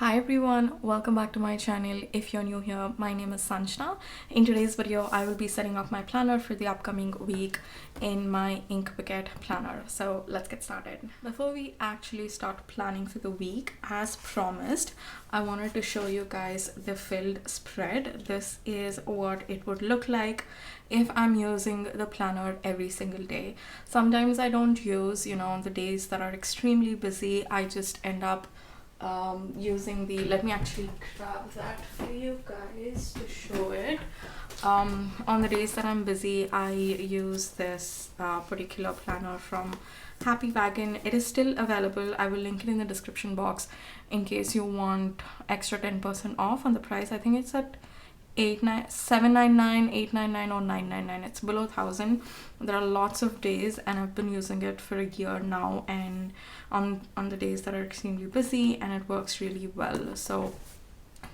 Hi everyone, welcome back to my channel. If you're new here, my name is Sanjana. In today's video, I will be setting up my planner for the upcoming week in my Ink Bucket planner. So let's get started. Before we actually start planning for the week, as promised, I wanted to show you guys the filled spread. This is what it would look like if I'm using the planner every single day. Sometimes I don't use, on the days that are extremely busy, I just end up using the, let me actually grab that for you guys to show it. On the days that I'm busy, I use this particular planner from Happy Wagon. It is still available. I will link it in the description box in case you want extra 10% off on the price. I think it's at 799, 899 or 999. It's below 1,000. There are lots of days and I've been using it for a year now, and on the days that are extremely busy, and it works really well. So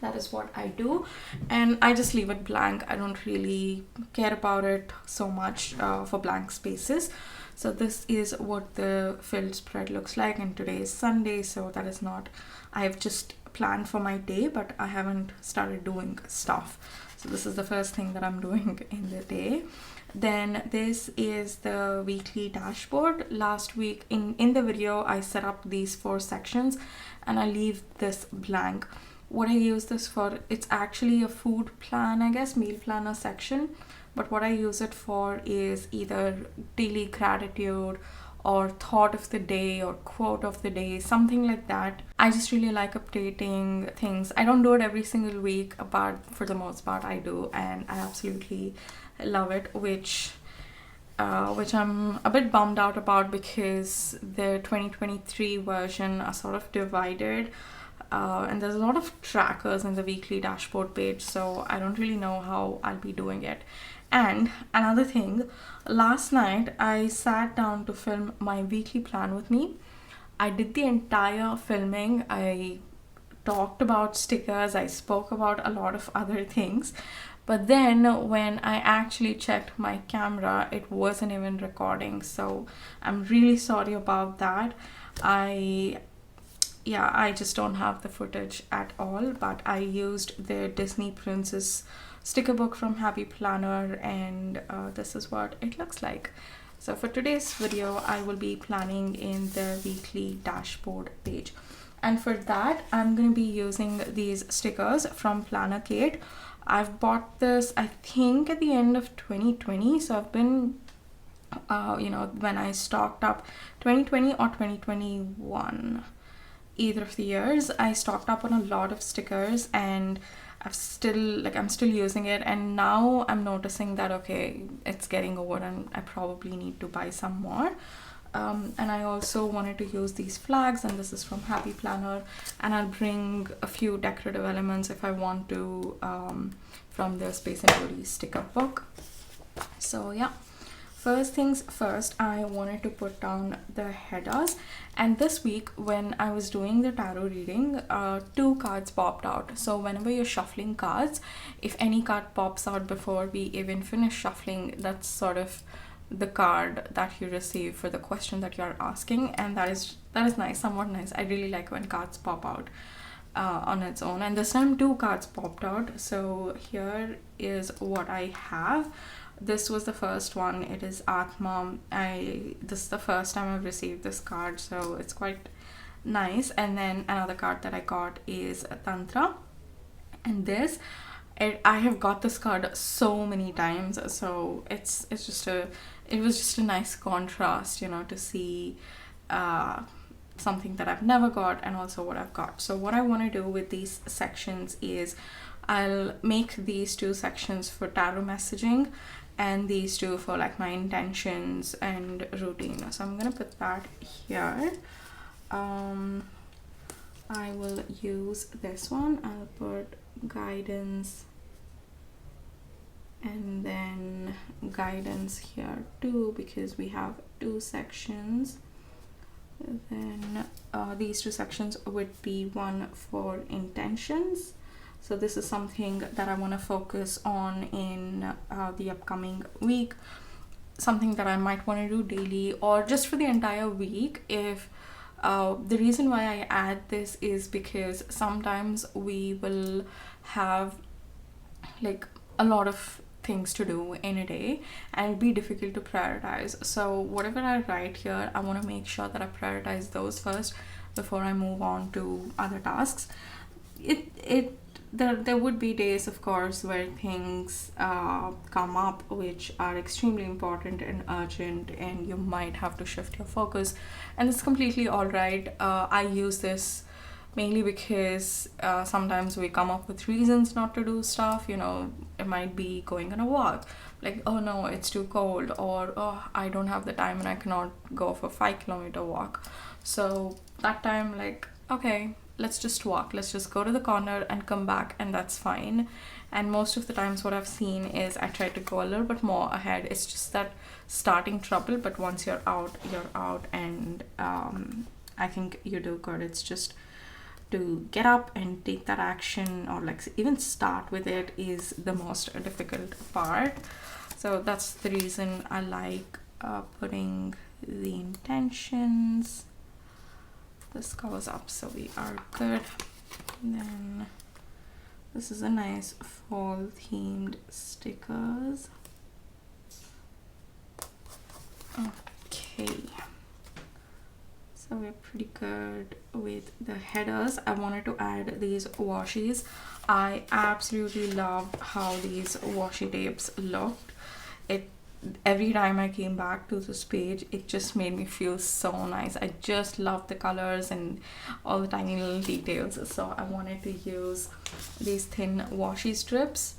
that is what I do, and I just leave it blank. I don't really care about it so much for blank spaces. So this is what the filled spread looks like, and today is Sunday, so that is not, I've just planned for my day, but I haven't started doing stuff. So this is the first thing that I'm doing in the day. Then this is the weekly dashboard. Last week in the video, I set up these 4 sections and I leave this blank. What I use this for, it's actually a food plan, I guess, meal planner section. But what I use it for is either daily gratitude or thought of the day or quote of the day, something like that. I just really like updating things. I don't do it every single week, but for the most part I do, and I absolutely love it, which I'm a bit bummed out about because the 2023 version are sort of divided. And there's a lot of trackers in the weekly dashboard page, so I don't really know how I'll be doing it. And another thing, last night I sat down to film my weekly plan with me. I did the entire filming. I talked about stickers, I spoke about a lot of other things, but then when I actually checked my camera, it wasn't even recording. So I'm really sorry about that. I just don't have the footage at all, but I used the Disney Princess sticker book from Happy Planner, and this is what it looks like. So for today's video, I will be planning in the weekly dashboard page. And for that, I'm going to be using these stickers from Planner Kate. I've bought this, I think, at the end of 2020. So I've been, when I stocked up 2020 or 2021. Either of the years, I stocked up on a lot of stickers, and I'm still using it. And now I'm noticing that, okay, it's getting over and I probably need to buy some more. And I also wanted to use these flags, and this is from Happy Planner, and I'll bring a few decorative elements if I want to from the Space and Beauty sticker book. So yeah. First things first, I wanted to put down the headers, and this week when I was doing the tarot reading, 2 cards popped out. So whenever you're shuffling cards, if any card pops out before we even finish shuffling, that's sort of the card that you receive for the question that you're asking, and that is nice, somewhat nice. I really like when cards pop out on its own, and this time 2 cards popped out. So here is what I have. This was the first one. It is Atma. This is the first time I've received this card, so it's quite nice. And then another card that I got is Tantra, and I have got this card so many times, so it was just a nice contrast, to see something that I've never got and also what I've got. So what I want to do with these sections is I'll make these 2 sections for tarot messaging and these 2 for like my intentions and routine. So I'm gonna put that here. I will use this one. I'll put guidance and then guidance here too, because we have 2 sections. Then these 2 sections would be one for intentions. So this is something that I want to focus on in the upcoming week, something that I might want to do daily or just for the entire week if The reason why I add this is because sometimes we will have like a lot of things to do in a day and it'd be difficult to prioritize. So whatever I write here, I want to make sure that I prioritize those first before I move on to other tasks. There would be days, of course, where things come up which are extremely important and urgent, and you might have to shift your focus, and it's completely all right. I use this mainly because sometimes we come up with reasons not to do stuff. You know, it might be going on a walk, like, oh no, it's too cold, or oh, I don't have the time and I cannot go for 5 kilometer walk. So that time, like, okay, let's just walk, let's just go to the corner and come back, and that's fine. And most of the times what I've seen is I try to go a little bit more ahead. It's just that starting trouble, but once you're out, and I think you do good. It's just to get up and take that action, or like even start with it, is the most difficult part. So that's the reason I like putting the intentions. This covers up, so we are good. And then this is a nice fall themed stickers. Okay, so we're pretty good with the headers. I wanted to add these washies. I absolutely love how these washi tapes looked. Every time I came back to this page, it just made me feel so nice. I just love the colors and all the tiny little details. So I wanted to use these thin washi strips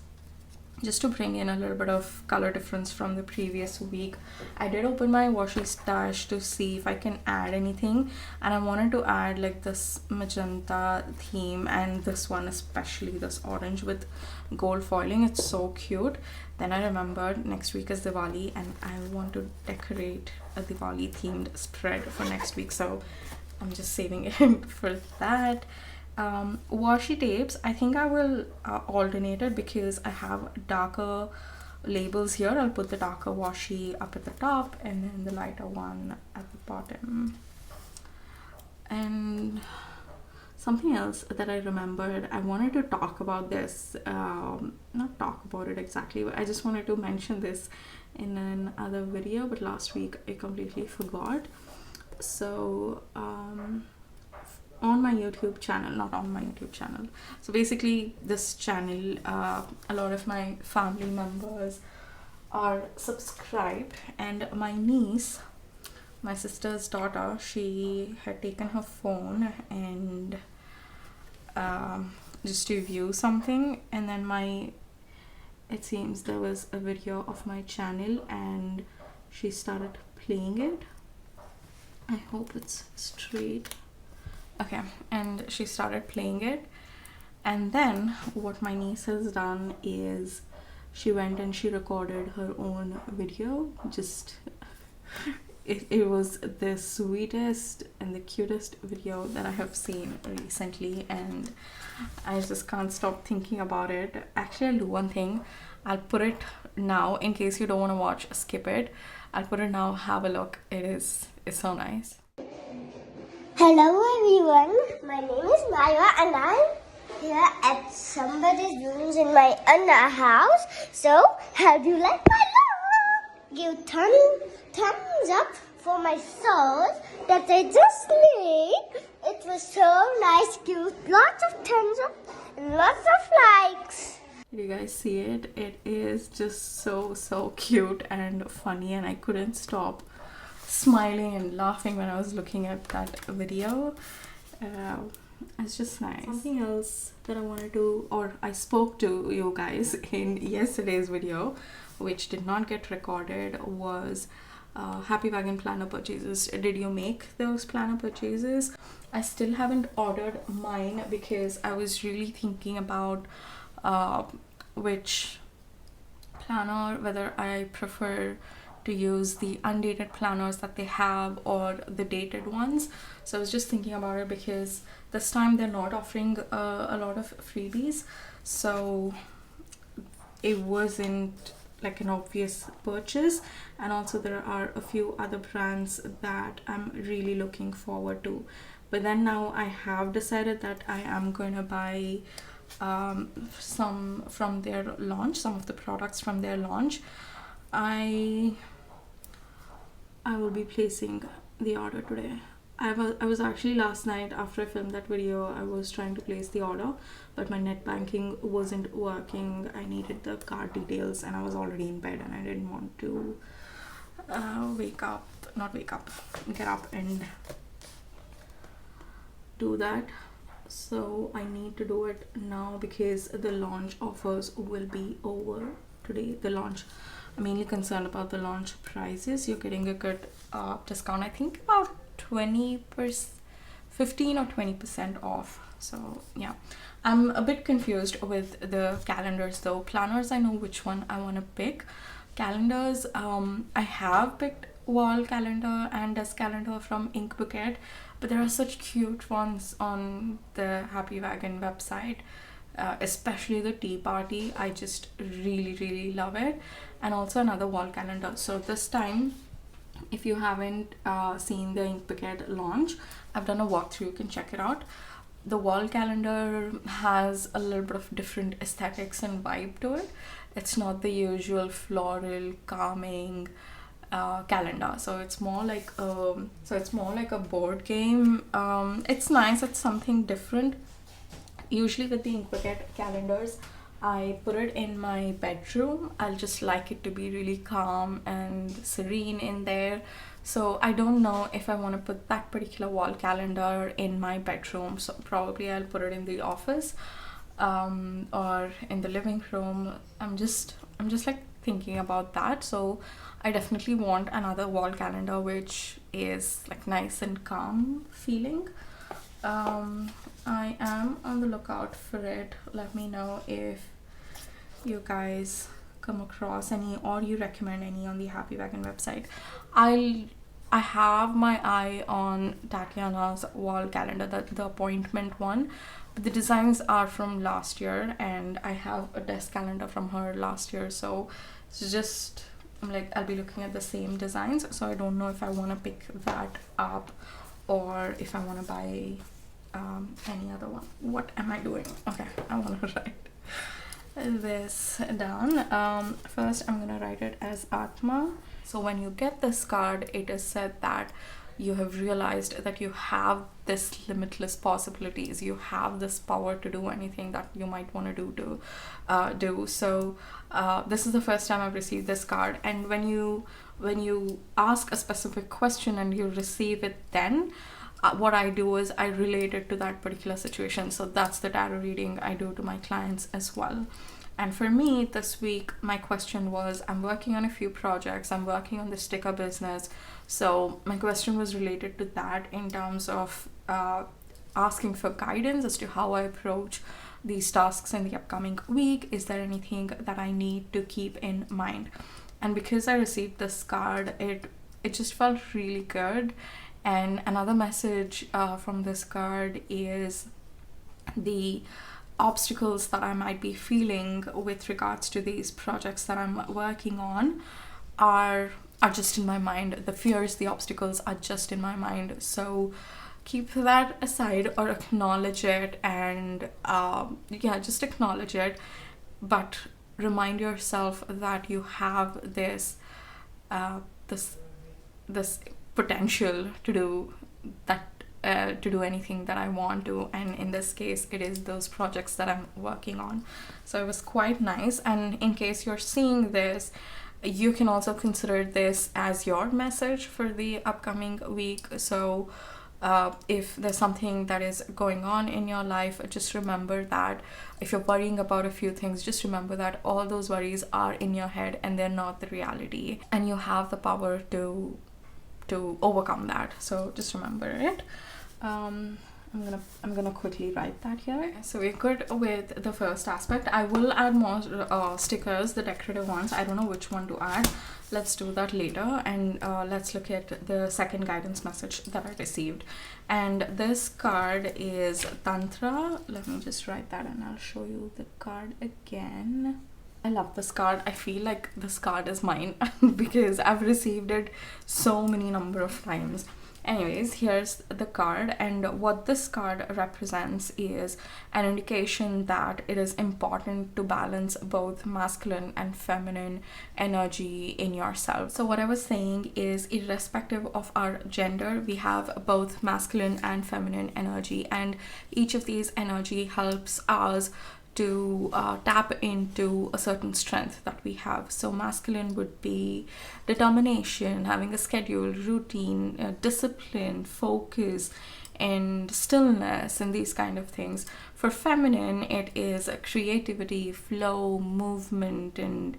just to bring in a little bit of color difference from the previous week. I did open my washi stash to see if I can add anything, and I wanted to add like this magenta theme, and this one especially, this orange with gold foiling. It's so cute. Then I remembered next week is Diwali and I want to decorate a Diwali themed spread for next week, so I'm just saving it for that. Washi tapes, I think I will alternate it because I have darker labels here. I'll put the darker washi up at the top and then the lighter one at the bottom. And something else that I remembered, I wanted to talk about this, not talk about it exactly, but I just wanted to mention this in another video, but last week I completely forgot. So on my YouTube channel, not on my YouTube channel, so basically this channel, a lot of my family members are subscribed, and my niece, my sister's daughter, she had taken her phone and just to view something, and then it seems there was a video of my channel and she started playing it. I hope it's straight. Okay, and she started playing it, and then what my niece has done is she went and she recorded her own video. Just it was the sweetest and the cutest video that I have seen recently, and I just can't stop thinking about it. Actually, I'll do one thing. I'll put it now in case you don't want to watch, skip it. I'll put it now, have a look. It's so nice. Hello everyone, my name is Maya and I'm here at somebody's rooms in my Anna house. So, how do you like my look? Give thumbs up for my sauce that I just made. It was so nice, give lots of thumbs up and lots of likes. Did you guys see it? It is just so cute and funny, and I couldn't stop smiling and laughing when I was looking at that video. It's just nice. Something else that I wanted to, or I spoke to you guys in yesterday's video, which did not get recorded, was Happy Wagon planner purchases. Did you make those planner purchases? I still haven't ordered mine because I was really thinking about which planner, whether I prefer to use the undated planners that they have or the dated ones. So I was just thinking about it because this time they're not offering a lot of freebies, so it wasn't like an obvious purchase, and also there are a few other brands that I'm really looking forward to. But then now I have decided that I am going to buy some from their launch, some of the products from their launch. I will be placing the order today. I was actually last night after I filmed that video, I was trying to place the order, but my net banking wasn't working. I needed the card details and I was already in bed and I didn't want to get up and do that. So I need to do it now because the launch offers will be over today. I'm mainly concerned about the launch prices. You're getting a good discount, I think about 20%, 15 or 20% off. So yeah, I'm a bit confused with the calendars though. Planners, I know which one I want to pick. Calendars, I have picked wall calendar and desk calendar from Ink Bouquet, but there are such cute ones on the Happy Wagon website, especially the tea party. I just really love it. And also another wall calendar. So this time, if you haven't seen the Ink Bouquet launch, I've done a walkthrough, you can check it out. The wall calendar has a little bit of different aesthetics and vibe to it. It's not the usual floral calming calendar, so it's more like a board game. It's nice, it's something different. Usually with the Ink Bouquet calendars, I put it in my bedroom. I'll just like it to be really calm and serene in there. So I don't know if I want to put that particular wall calendar in my bedroom. So probably I'll put it in the office or in the living room. I'm just like thinking about that. So I definitely want another wall calendar which is like nice and calm feeling. I am on the lookout for it. Let me know if you guys come across any or you recommend any on the Happy Wagon website. I have my eye on Tatiana's wall calendar, the appointment one, but the designs are from last year and I have a desk calendar from her last year, so it's just like I'll be looking at the same designs, so I don't know if I want to pick that up or if I want to buy any other one. What am I doing? Okay, I want to write this down. First I'm gonna write it as Atma. So when you get this card, it is said that you have realized that you have this limitless possibilities, you have this power to do anything that you might want to do. So this is the first time I've received this card, and when you ask a specific question and you receive it, then what I do is I relate it to that particular situation. So that's the tarot reading I do to my clients as well. And for me this week, my question was, I'm working on a few projects, I'm working on the sticker business. So my question was related to that in terms of asking for guidance as to how I approach these tasks in the upcoming week. Is there anything that I need to keep in mind? And because I received this card, it just felt really good. And another message from this card is the obstacles that I might be feeling with regards to these projects that I'm working on are just in my mind. The fears, the obstacles are just in my mind. So keep that aside or acknowledge it, and just acknowledge it, but remind yourself that you have this potential to do that, to do anything that I want to, and in this case it is those projects that I'm working on. So it was quite nice. And in case you're seeing this, you can also consider this as your message for the upcoming week. So if there's something that is going on in your life, just remember that if you're worrying about a few things, just remember that all those worries are in your head and they're not the reality, and you have the power to overcome that. So just remember it. I'm gonna quickly write that here. So we're good with the first aspect. I will add more stickers, the decorative ones. I don't know which one to add. Let's do that later, and let's look at the second guidance message that I received. And this card is Tantra. Let me just write that and I'll show you the card again. I love this card. I feel like this card is mine because I've received it so many number of times. Anyways, here's the card, and what this card represents is an indication that it is important to balance both masculine and feminine energy in yourself. So what I was saying is, irrespective of our gender, we have both masculine and feminine energy, and each of these energy helps us to tap into a certain strength that we have. So masculine would be determination, having a schedule, routine, discipline, focus, and stillness, and these kind of things. For feminine, it is creativity, flow, movement, and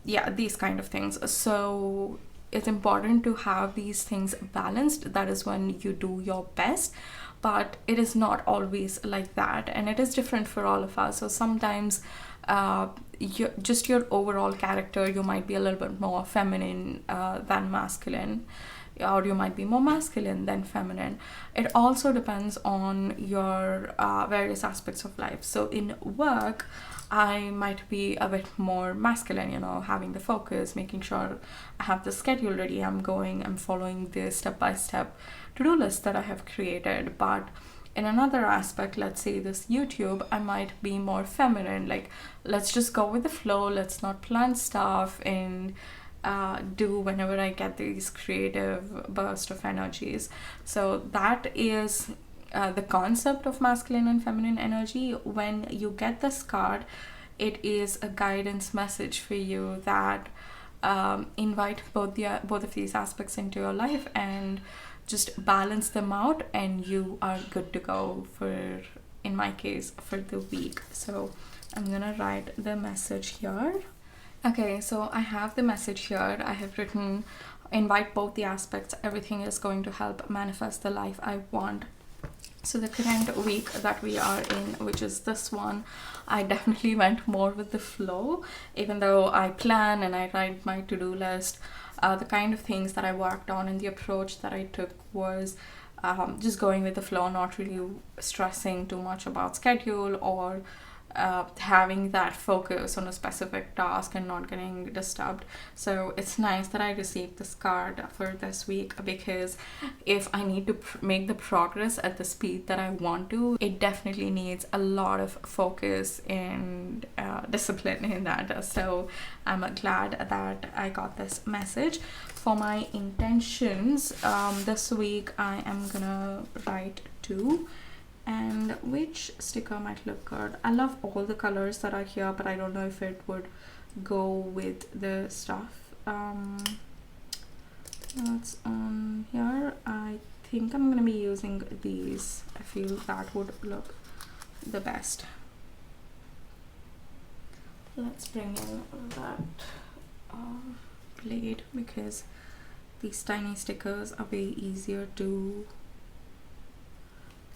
yeah, these kind of things. So it's important to have these things balanced. That is when you do your best, but it is not always like that, and it is different for all of us. So sometimes just your overall character, you might be a little bit more feminine than masculine, or you might be more masculine than feminine. It also depends on your various aspects of life. So in work, I might be a bit more masculine, having the focus, making sure I have the schedule ready, I'm following the step-by-step to-do list that I have created. But in another aspect, let's say this YouTube, I might be more feminine, like, let's just go with the flow, let's not plan stuff, and do whenever I get these creative burst of energies. So that is the concept of masculine and feminine energy. When you get this card, it is a guidance message for you that invite both of these aspects into your life, and just balance them out, and you are good to go for, in my case, for the week. So I'm gonna write the message here. Okay, so I have the message here. I have written, invite both the aspects. Everything is going to help manifest the life I want. So the current week that we are in, which is this one, I definitely went more with the flow. Even though I plan and I write my to-do list, the kind of things that I worked on and the approach that I took was just going with the flow, not really stressing too much about schedule, or having that focus on a specific task and not getting disturbed. So it's nice that I received this card for this week, because if I need to make the progress at the speed that I want to, it definitely needs a lot of focus and discipline in that. So I'm glad that I got this message. For my intentions, this week I am gonna write 2. And which sticker might look good? I love all the colors that are here, but I don't know if it would go with the stuff that's on here. I think I'm gonna be using these. I feel that would look the best. Let's bring in that blade, because these tiny stickers are way easier to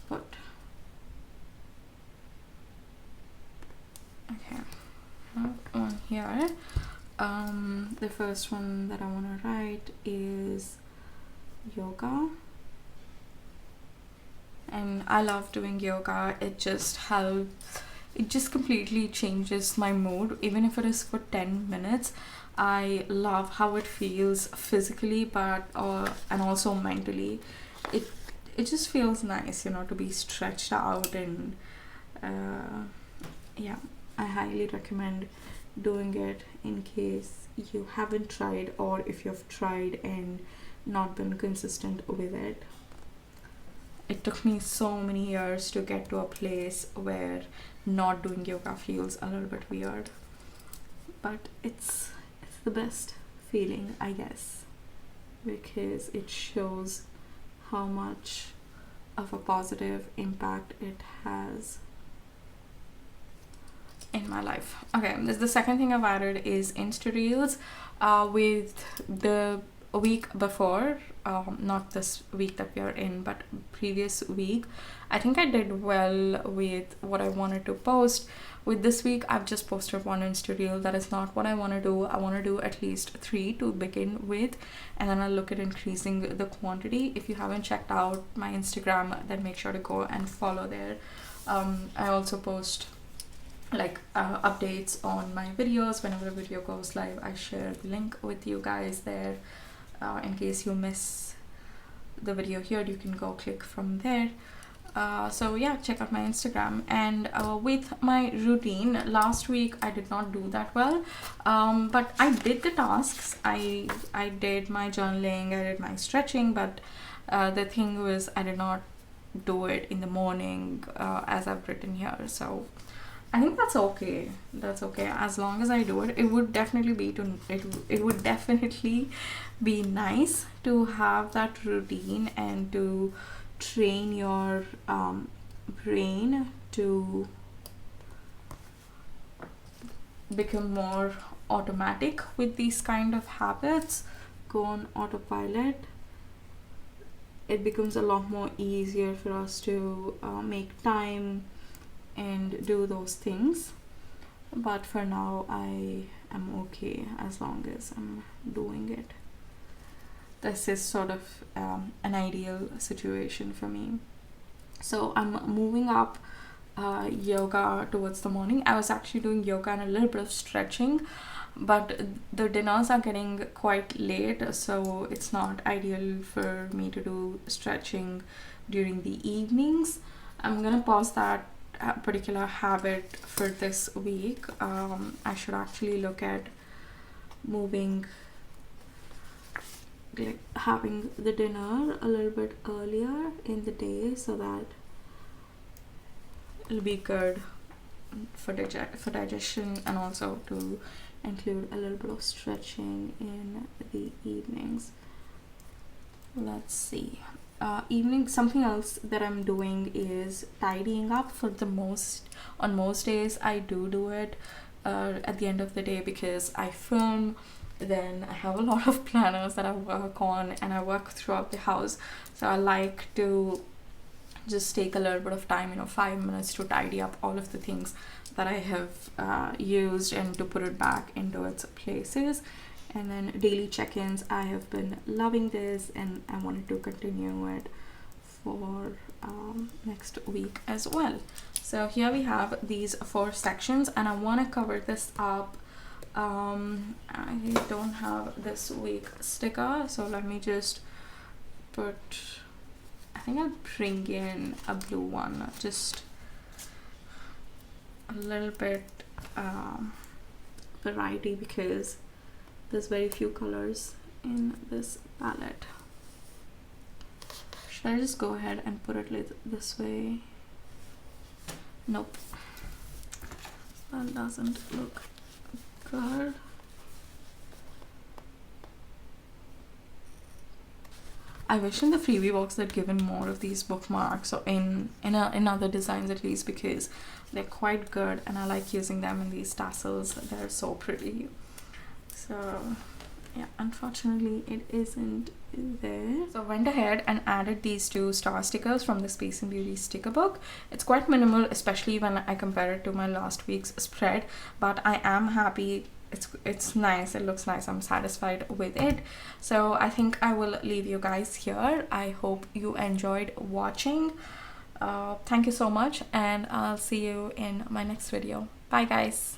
put. Okay, on here, the first one that I want to write is yoga, and I love doing yoga. It just completely changes my mood, even if it is for 10 minutes. I love how it feels physically, but and also mentally. It just feels nice, to be stretched out, and yeah, I highly recommend doing it in case you haven't tried, or if you've tried and not been consistent with it. It took me so many years to get to a place where not doing yoga feels a little bit weird, but it's the best feeling, I guess, because it shows how much of a positive impact it has in my life. Okay, the second thing I've added is Insta Reels. With the week before, not this week that we are in, but previous week, I think I did well with what I wanted to post. With this week, I've just posted 1 Insta Reel. That is not what I want to do. I want to do at least 3 to begin with, and then I'll look at increasing the quantity. If you haven't checked out my Instagram, then make sure to go and follow there. I also post like updates on my videos. Whenever a video goes live, I share the link with you guys there. In case you miss the video here, you can go click from there. So yeah, check out my Instagram. And with my routine, last week I did not do that well, but I did the tasks. I did my journaling, I did my stretching, but the thing was I did not do it in the morning as I've written here. So I think that's okay. That's okay as long as I do it. It would definitely be it would definitely be nice to have that routine and to train your brain to become more automatic with these kind of habits, go on autopilot. It becomes a lot more easier for us to make time and do those things. But for now, I am okay as long as I'm doing it. This is sort of an ideal situation for me. So I'm moving up yoga towards the morning. I was actually doing yoga and a little bit of stretching, but the dinners are getting quite late, so it's not ideal for me to do stretching during the evenings. I'm gonna pause that particular habit for this week. I should actually look at moving, like having the dinner a little bit earlier in the day, so that it'll be good for digestion, and also to include a little bit of stretching in the evenings. Let's see. Evening, something else that I'm doing is tidying up. On most days I do it at the end of the day, because I film, then I have a lot of planners that I work on, and I work throughout the house. So I like to just take a little bit of time, 5 minutes, to tidy up all of the things that I have used, and to put it back into its places. And then daily check-ins, I have been loving this, and I wanted to continue it for next week as well. So here we have these 4 sections, and I want to cover this up. I don't have this week sticker, so let me just put, I think I'll bring in a blue one, just a little bit variety, because there's very few colors in this palette. Should I just go ahead and put it this way? Nope, that doesn't look good. I wish in the freebie box they'd given more of these bookmarks, or in other designs at least, because they're quite good and I like using them in these tassels. They're so pretty. So yeah, unfortunately it isn't there. So I went ahead and added these 2 star stickers from the Space and Beauty sticker book. It's quite minimal, especially when I compare it to my last week's spread, but I am happy. It's nice, it looks nice, I'm satisfied with it. So I think I will leave you guys here. I hope you enjoyed watching. Thank you so much, and I'll see you in my next video. Bye guys.